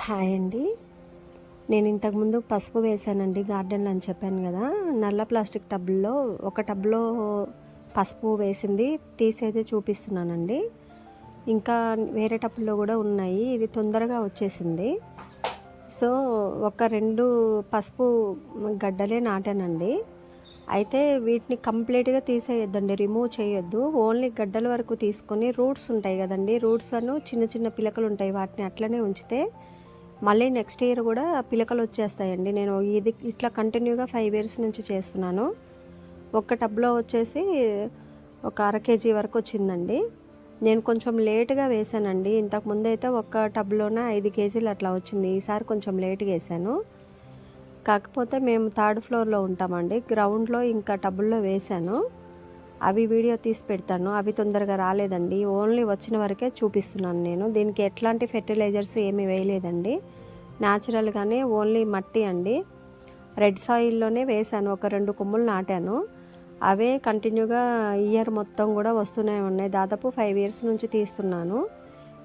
Hi అండి. నేను ఇంతకుముందు పసుపు వేసానండి గార్డెన్లో అని చెప్పాను కదా. నల్ల ప్లాస్టిక్ టబ్లో ఒక టబ్లో పసుపు వేసింది తీసైతే చూపిస్తున్నానండి. ఇంకా వేరే టబ్లో కూడా ఉన్నాయి. ఇది తొందరగా వచ్చేసింది. సో ఒక 2 పసుపు గడ్డలే నాటానండి. అయితే వీటిని కంప్లీట్గా తీసేయొద్దండి, రిమూవ్ చేయొద్దు. ఓన్లీ గడ్డల వరకు తీసుకొని రూట్స్ ఉంటాయి కదండి, రూట్స్ చిన్న చిన్న పిలకలు ఉంటాయి, వాటిని అట్లనే ఉంచితే మళ్ళీ నెక్స్ట్ ఇయర్ కూడా పిలకలు వచ్చేస్తాయండి. నేను ఇది ఇట్లా కంటిన్యూగా 5 ఇయర్స్ నుంచి చేస్తున్నాను. ఒక్క టబ్లో వచ్చేసి ఒక 1/2 kg వరకు వచ్చిందండి. నేను కొంచెం లేట్గా వేసానండి. ఇంతకుముందు అయితే ఒక్క టబ్లోనే 5 kgలు అట్లా వచ్చింది. ఈసారి కొంచెం లేట్గా వేసాను. కాకపోతే మేము 3rd ఫ్లోర్లో ఉంటామండి. గ్రౌండ్లో ఇంకా టబ్బుల్లో వేసాను. అవి వీడియో తీసి పెడతాను. అవి తొందరగా రాలేదండి. ఓన్లీ వచ్చిన వరకే చూపిస్తున్నాను నేను. దీనికి ఎట్లాంటి ఫెర్టిలైజర్స్ ఏమీ వేయలేదండి. న్యాచురల్గానే ఓన్లీ మట్టి అండి. రెడ్ సాయిల్లోనే వేసాను. ఒక 2 కొమ్ములు నాటాను. అవే కంటిన్యూగా ఇయర్ మొత్తం కూడా వస్తూనే ఉన్నాయి. దాదాపు 5 ఇయర్స్ నుంచి తీస్తున్నాను.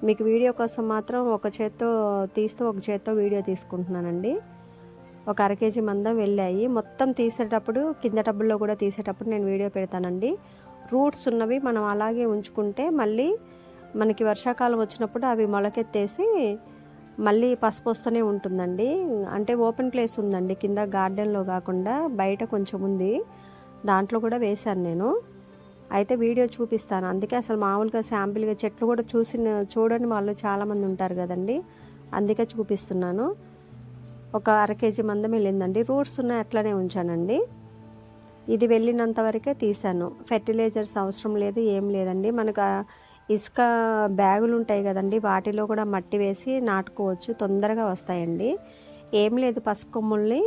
మీకు వీడియో కోసం మాత్రం ఒక చేత్తో తీస్తూ ఒక చేత్తో వీడియో తీసుకుంటున్నానండి. ఒక 1/2 kg మందం వెళ్ళాయి. మొత్తం తీసేటప్పుడు కింద టబ్బుల్లో కూడా తీసేటప్పుడు నేను వీడియో పెడతానండి. రూట్స్ ఉన్నవి మనం అలాగే ఉంచుకుంటే మళ్ళీ మనకి వర్షాకాలం వచ్చినప్పుడు అవి మొలకెత్తేసి మళ్ళీ పసుపు వస్తూనే ఉంటుందండి. అంటే ఓపెన్ ప్లేస్ ఉందండి కింద, గార్డెన్లో కాకుండా బయట కొంచెం ఉంది, దాంట్లో కూడా వేశాను నేను. అయితే వీడియో చూపిస్తాను. అందుకే అసలు మామూలుగా శాంపిల్గా చెట్లు కూడా చూడని వాళ్ళు చాలామంది ఉంటారు కదండి, అందుకే చూపిస్తున్నాను. ఒక 1/2 kg మందం వెళ్ళిందండి. రూట్స్ ఉన్నాయి అట్లనే ఉంచానండి. ఇది వెళ్ళినంత వరకే తీసాను. ఫెర్టిలైజర్స్ అవసరం లేదు, ఏం లేదండి. మనకు ఇసుక బ్యాగులు ఉంటాయి కదండి, వాటిలో కూడా మట్టి వేసి నాటుకోవచ్చు, తొందరగా వస్తాయండి. ఏం లేదు, పసుపు కొమ్ముల్ని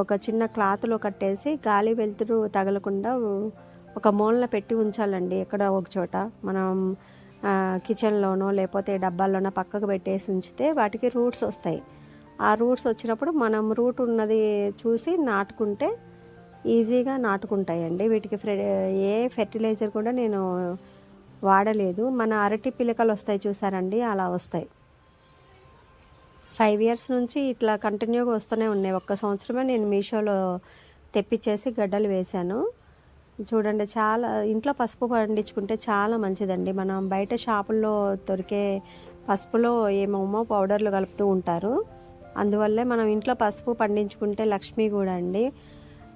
ఒక చిన్న క్లాత్లో కట్టేసి గాలి వెలుతురు తగలకుండా ఒక మూలన పెట్టి ఉంచాలండి. ఎక్కడ ఒక చోట మనం కిచెన్లోనో లేకపోతే డబ్బాల్లోనో పక్కకు పెట్టేసి ఉంచితే వాటికి రూట్స్ వస్తాయి. ఆ రూట్స్ వచ్చినప్పుడు మనం రూట్ ఉన్నది చూసి నాటుకుంటే ఈజీగా నాటుకుంటాయండి. వీటికి ఏ ఫెర్టిలైజర్ కూడా నేను వాడలేదు. మన అరటి పిలకలు వస్తాయి చూసారండి, అలా వస్తాయి. 5 ఇయర్స్ నుంచి ఇట్లా కంటిన్యూగా వస్తూనే ఉన్నాయి. ఒక్క సంవత్సరమే నేను మీషోలో తెప్పించేసి గడ్డలు వేశాను. చూడండి, చాలా ఇంట్లో పసుపు పండించుకుంటే చాలా మంచిదండి. మనం బయట షాపుల్లో దొరికే పసుపులో ఏమేమో పౌడర్లు కలుపుతూ ఉంటారు. అందువల్లే మనం ఇంట్లో పసుపు పండించుకుంటే లక్ష్మి కూడా అండి.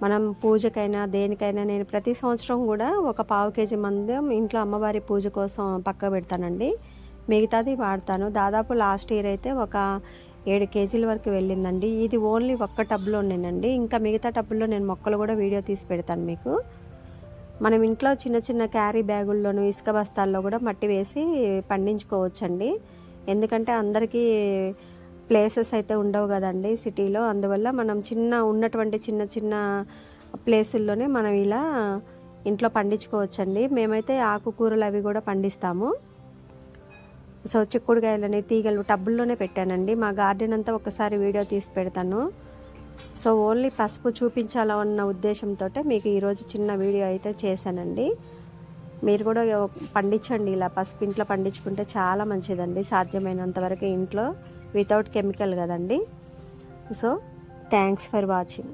మనం పూజకైనా దేనికైనా నేను ప్రతి సంవత్సరం కూడా ఒక 1/2 kg మందం ఇంట్లో అమ్మవారి పూజ కోసం పక్క పెడతానండి. మిగతాది వాడతాను. దాదాపు లాస్ట్ ఇయర్ అయితే ఒక 7 kgల వరకు వెళ్ళిందండి. ఇది ఓన్లీ ఒక్క టబ్లోనేనండి. ఇంకా మిగతా టబ్బుల్లో నేను మొక్కలు కూడా వీడియో తీసి పెడతాను మీకు. మనం ఇంట్లో చిన్న చిన్న క్యారీ బ్యాగుల్లోనూ ఇసుక బస్తాల్లో కూడా మట్టి వేసి పండించుకోవచ్చండి. ఎందుకంటే అందరికీ ప్లేసెస్ అయితే ఉండవు కదండి సిటీలో. అందువల్ల మనం ఉన్నటువంటి చిన్న చిన్న ప్లేసుల్లోనే మనం ఇలా ఇంట్లో పండించుకోవచ్చండి. మేమైతే ఆకుకూరలు అవి కూడా పండిస్తాము. సో చిక్కుడుకాయలని తీగలు టబ్బుల్లోనే పెట్టానండి. మా గార్డెన్ అంతా ఒకసారి వీడియో తీసి పెడతాను. సో ఓన్లీ పసుపు చూపించాలన్న ఉద్దేశంతో మీకు ఈరోజు చిన్న వీడియో అయితే చేశానండి. మీరు కూడా పండించండి. ఇలా పసుపు ఇంట్లో పండించుకుంటే చాలా మంచిదండి. సాధ్యమైనంత వరకు ఇంట్లో, వితౌట్ కెమికల్ కదండి. So thanks for watching.